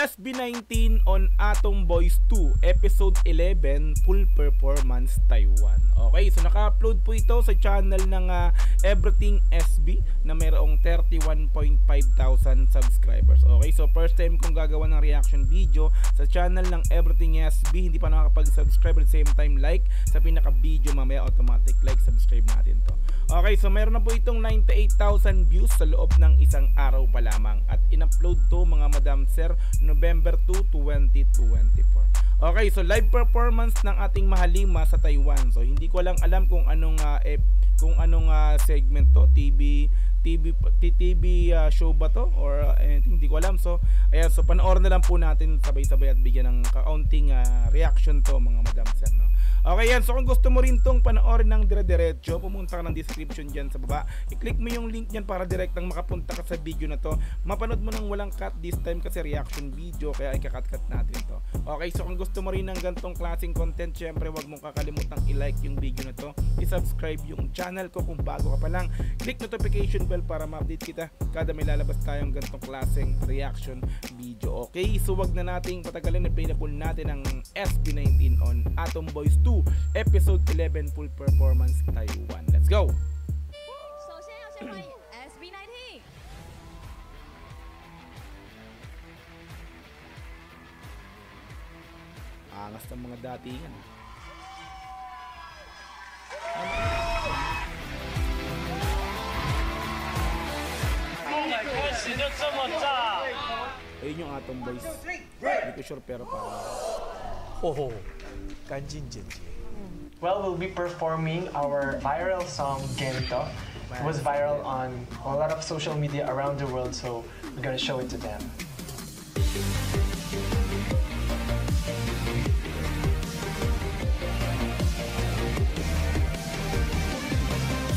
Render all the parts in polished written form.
SB19 on Atom Boys 2, Episode 11, Full Performance Taiwan. Okay, so naka-upload po ito sa channel ng Everything SB na mayroong 31.5 thousand subscribers. Okay, so first time kong gagawa ng reaction video sa channel ng Everything SB. Hindi pa nakakapag-subscribe, at the same time like sa pinaka-video, mamaya automatic like, subscribe natin to. Okay, so meron na po itong 98,000 views sa loob ng isang araw pa lamang, at in-upload to mga madam sir November 2, 2024. Okay, so live performance ng ating Mahalima sa Taiwan. So hindi ko lang alam kung anong segment to, TV show ba to or anything, hindi ko alam. So ayan, so panoorin na lang po natin sabay-sabay at bigyan ng kaunting reaction to mga madam sir, no? Okay, yan. So kung gusto mo rin tong panoorin ng dire-diretso, pumunta ka ng description dyan sa baba. I-click mo yung link dyan para direktang makapunta ka sa video na to. Mapanood mo nang walang cut this time kasi reaction video, kaya ikakat-cut natin to. Okay, so kung gusto mo rin ng gantong klaseng content, syempre wag mong kakalimutang i-like yung video na to, i-subscribe yung channel ko kung bago ka pa lang, click notification bell para ma-update kita kada may lalabas tayong gantong klaseng reaction video. Okay, so wag na nating patagalin, na-play na po natin ang SB19 on Atom Boys 2 Episode 11 Full Performance Taiwan. Let's go! SB19. Angas ng mga datingan. Ayun yung Atom Boys. Hindi ko sure pero parang Well, we'll be performing our viral song Gento. It was viral on a lot of social media around the world, so we're gonna show it to them.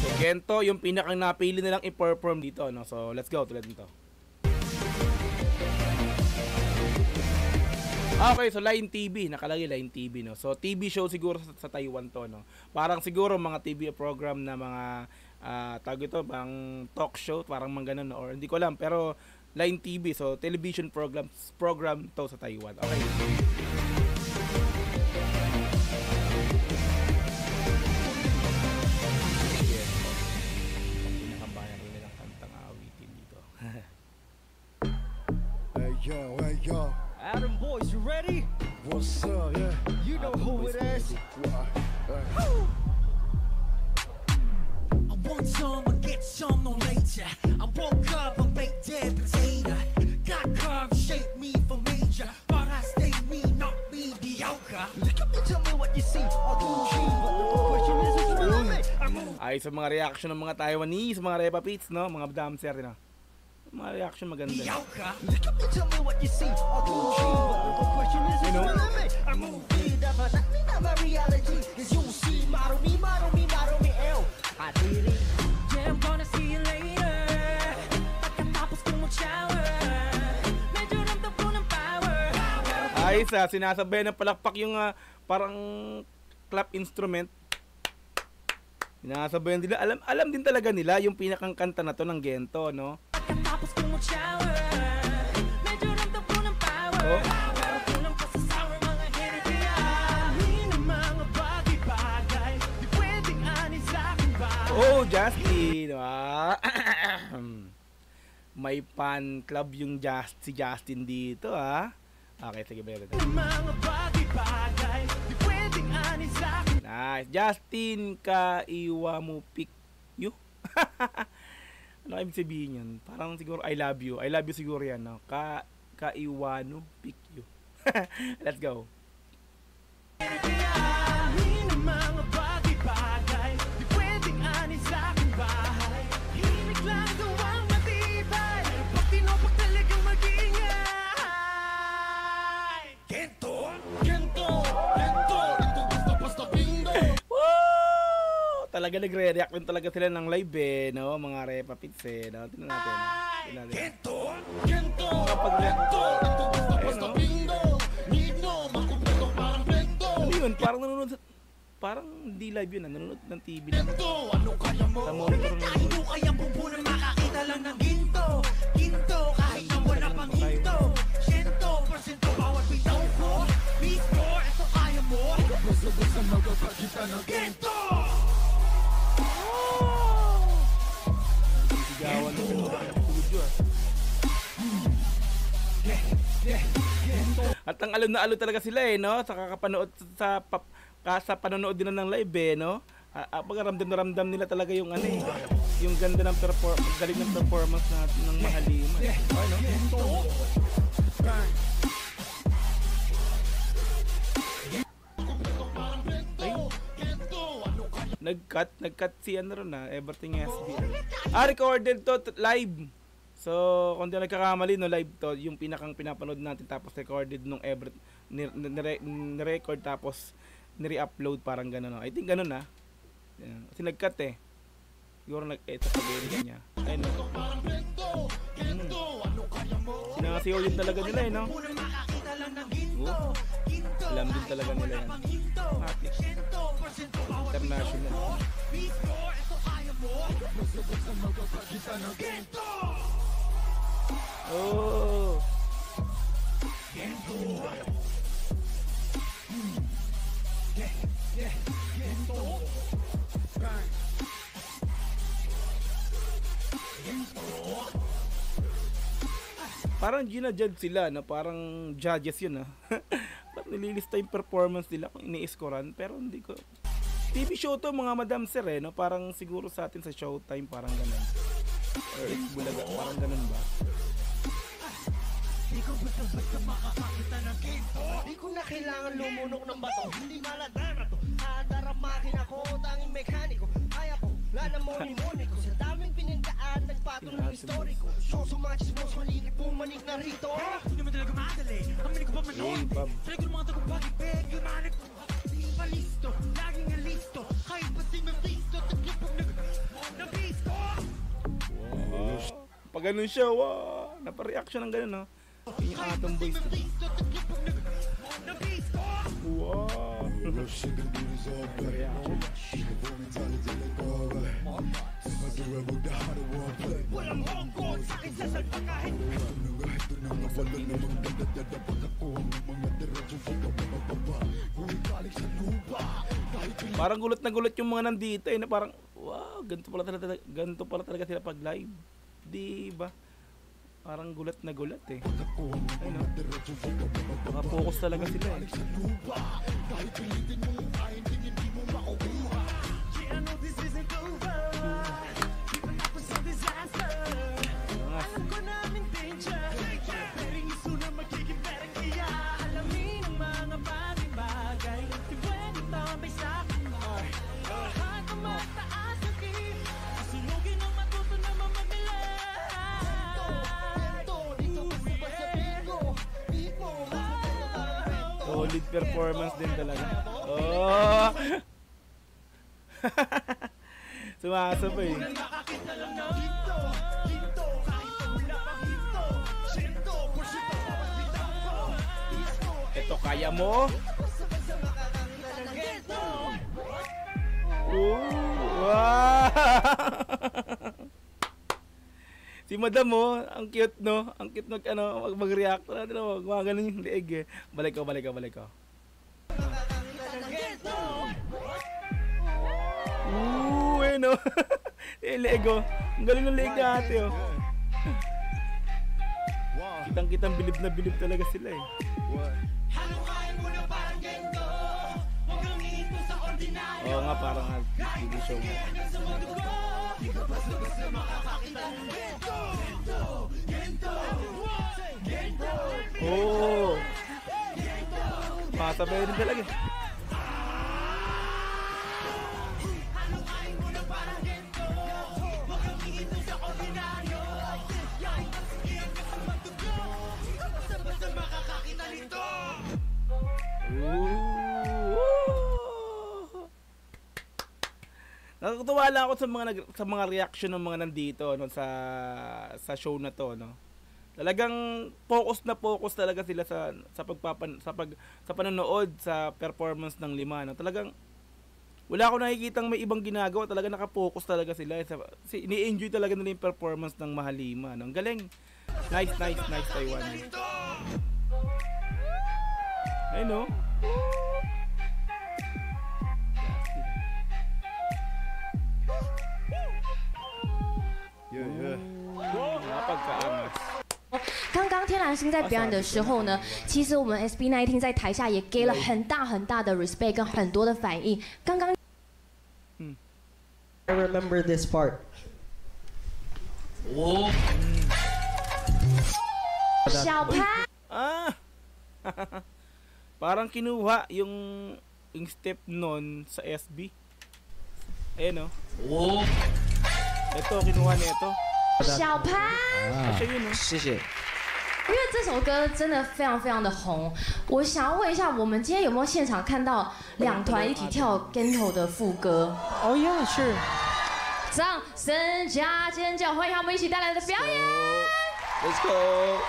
So Gento yung pinakang napili nilang i-perform dito, no? So let's go, tulad nito. Okay, so Line TV, nakalagay Line TV, no. So TV show siguro sa Taiwan to, no. Parang siguro mga TV program na mga tawag ito, bang talk show, parang mga ganun, no? Or hindi ko alam, pero Line TV, so television program to sa Taiwan. Okay. Pinakabayan rin nilang kantang awitin dito. Hey yo. Atom Boys, you ready? What's up, yeah? You know who it is. Hey. I want some, I get some, no later. I woke up, I baked dead potato. Got curves, shape me for major. But I stay me, not mediocre. Look at me, tell me what you see. I'll do you, but the question is, is you love it? I move. Ay, sa mga reaction ng mga Taiwanese, mga Repa Pits, no? Mga damser, no? Mga reaction maganda. Mediocre. Look at me, tell me what you see. I'll do you, but the question is, is you love it? I move it, but that mean that my reality is you see. Model me, L. I did it. Yeah, I'm gonna see you later. Pagkatapos kong mag-shower, medyo ramdam ng power. Ay, sinasabay ng palakpak yung parang clap instrument. Sinasabay nila. Alam din talaga nila yung pinakang kanta na to ng Gento, no? Pagkatapos kong mag-shower, medyo ramdam ng power. Oh. Pero kulang pa sa sour mga enerhiya. Hindi na mga bagay-bagay, di pwedeng ani sa aking bahay. Oh, Justin. May fan club yung si Justin dito, ha? Okay, sige, better. Mga bagay-bagay, di pwedeng ani sa aking Nice. Justin, kaiwa mo pick you. Ano ibig sabihin yun? Parang siguro I love you. I love you siguro yan, no? Kaiwano pick you. Let's go. Hindi na mga bagay-bagay, di pwedeng ani sa aking bahay. Himig lang gawang matibay, pag tinopag talagang mag-iingay. Gento, basta bingo. Woo! Talaga nagre-react din talaga sila ng live, eh, no? Mga Repa Pits, eh, no? Tingnan natin. Gento, basta bingo. Nino, makumpleto parang bento. Ano yun? Parang nanonood sa... Parang di live yun, nanonood ng TV na. Ano kaya mo? Sa monitor ng Kahit mo kaya pupunan makakita lang ng ginto. Ginto, kahit na wala pang hinto. 100% At ang alo na alo talaga sila eh, no? Sa kakapanood sa panonood din ng live eh, no? Pag ramdam na ramdam nila talaga yung ano eh, yung ganda ng galing ng performance natin ng Mahalima. Ano? Nag-cut si ano ron Everything SB. Recorded to live. So, kung di nagkakamali, no, live to, yung pinakang pinapanood natin tapos recorded nung ni-record tapos ni-re-upload parang gano'n. No? I think gano'n na. Kasi nag-cut eh. Siguro nag-edit sa pag-edit niya. Ayun no. Sinangasiyaw din talaga nila eh, no? Alam din talaga nila yan. International. Oh. Parang ginajudge sila, no? Parang judges yun, ha? Parang nililista yung performance nila kung ini-scorean, pero hindi ko... TV show to, mga madam sir, eh, no? Parang siguro sa atin sa Showtime, parang ganun. Or it's Bulaga, parang ganun ba? Di ko basta makakakita ng ginto. Di ko na kailangan lumunok ng bato. Hindi maladara to. Daramakin ako, tanging mekaniko. Kaya ko, lalamonin-monin ko. Sa daming pinindaan, nagpatong ng historiko. So sumachis mo, maligit pumanig na rito. Hindi naman talaga madali. Amin ko pa manood. Try ko ng mga tagupag-ipeg. Yung manik ko, di pa listo. Laging alisto. Kahit pa si Mephisto. Taglipog na-bisto. Pag ganun siya, wow. Napa-reaction ng ganun, no? Yun yung Atom Boys. Wow. Parang gulat na gulat yung mga nandito eh, na parang wow, ganito pala talaga sila pag live. Di ba? Parang gulat na gulat eh. Ayun, no? Naka-focus talaga sila eh. Solid performance din talaga. Oh! Sumasabay. Ito kaya mo? Wow! Si Madam mo, ang cute no, ang cute mag-react na mga ganun yung leeg eh. Balik ko. No. Leeg oh. Ang galing ng leeg ate oh. Kitang bilib na bilib talaga sila eh. Oo nga, parang TV show mo. Oh! Masabay rin talaga. Nakakatuwa lang ako sa mga reaction ng mga nandito no sa show na to no. Talagang focus talaga sila sa panonood sa performance ng Lima no. Talagang wala akong nakikitang may ibang ginagawa, talaga naka-focus talaga sila ini-enjoy talaga nila yung performance ng Mahalima no. Ang galing. Nice Taiwan. Ay no.刚刚天然张星在表演的时候呢，其实我们 SB19在台下也给了很大的 respect 跟很多的反应。刚刚 I remember this part. Oh. 小潘 Parang kinuha yung step nun sa SB. Ayan o. Oh. Ito, kinuha nito. 小潘， Siya yun o. 谢谢。因为这首歌真的非常的红，我想要问一下，我们今天有没有现场看到两团一起跳 Gento 的副歌？ Oh yeah, sure. 掌声加尖叫，欢迎他们一起带来的表演。 Let's go!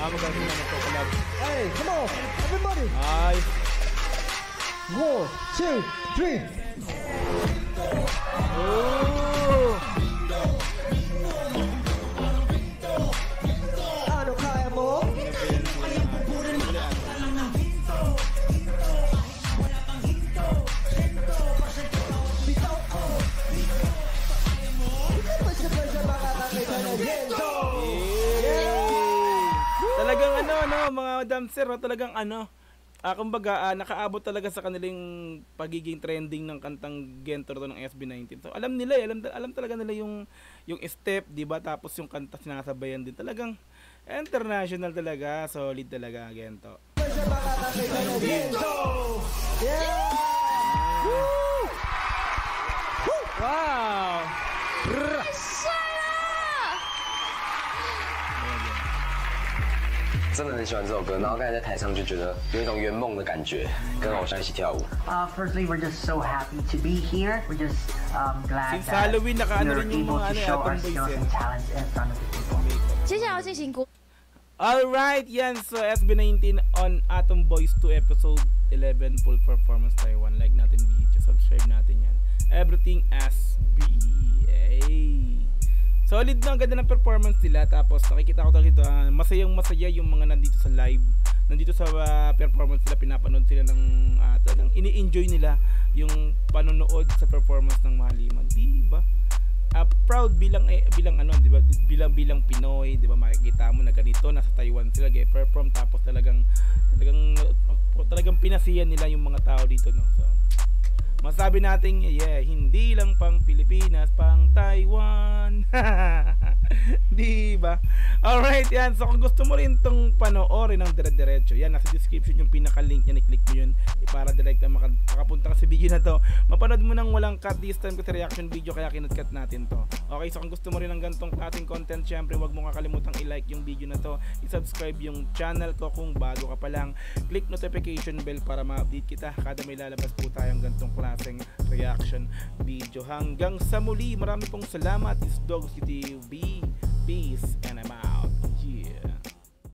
Maganda naman ito, collab. Hey, come on, everybody. Ay. 1, 2, 3. Oh! Ano kaya mo? Talagang mga dancer, talagang kumbaga nakaabot talaga sa kanilang pagiging trending ng kantang Gento to ng SB19. So alam nila, alam talaga nila yung step, 'di ba? Tapos yung kanta sinasabayan din. Talagang international talaga, solid talaga Gento. Wow! 真的很喜欢这首歌，然后刚才在台上就觉得有一种圆梦的感觉，跟偶像一起跳舞。 Firstly, we're just so happy to be here. We're just glad Since that Halloween, nakaano we're rin yung able mga to show our Atom Boys skills eh. and talents in front of the people. 接下来要进行国 Alright, yan. So SB19 on Atom Boys 2 episode 11 full performance Taiwan. Like natin video, subscribe natin yan. Everything SB. Hey. Solid na, ang ganda ng performance nila. Tapos nakikita ko talaga masayang masaya yung mga nandito sa live, nandito sa performance nila, pinapanood sila ng talagang ini-enjoy nila yung panonood sa performance ng Mahaliman, di ba? Proud bilang di ba, bilang Pinoy, di ba, makikita mo na ganito nasa Taiwan sila perform, tapos talagang pinasiyan nila yung mga tao dito, no. So masabi natin, hindi lang pang Pilipinas, pang Taiwan. Di ba? Alright, yan. So kung gusto mo rin tong panoorin ng dire-diretso, yan, nasa description yung pinaka-link yan, i-click mo yun para direct na makapunta ka sa video na to. Mapanood mo nang walang cut this time kasi reaction video, kaya kinut-cut natin to. Okay, so kung gusto mo rin ng gantong ating content, syempre wag mo kakalimutang i-like yung video na to, i-subscribe yung channel ko kung bago ka pa lang, click notification bell para ma-update kita kada may lalabas po tayong gantong klaseng reaction video. Hanggang sa muli, marami pong salamat. It's Dogs TV. Peace and I'm out.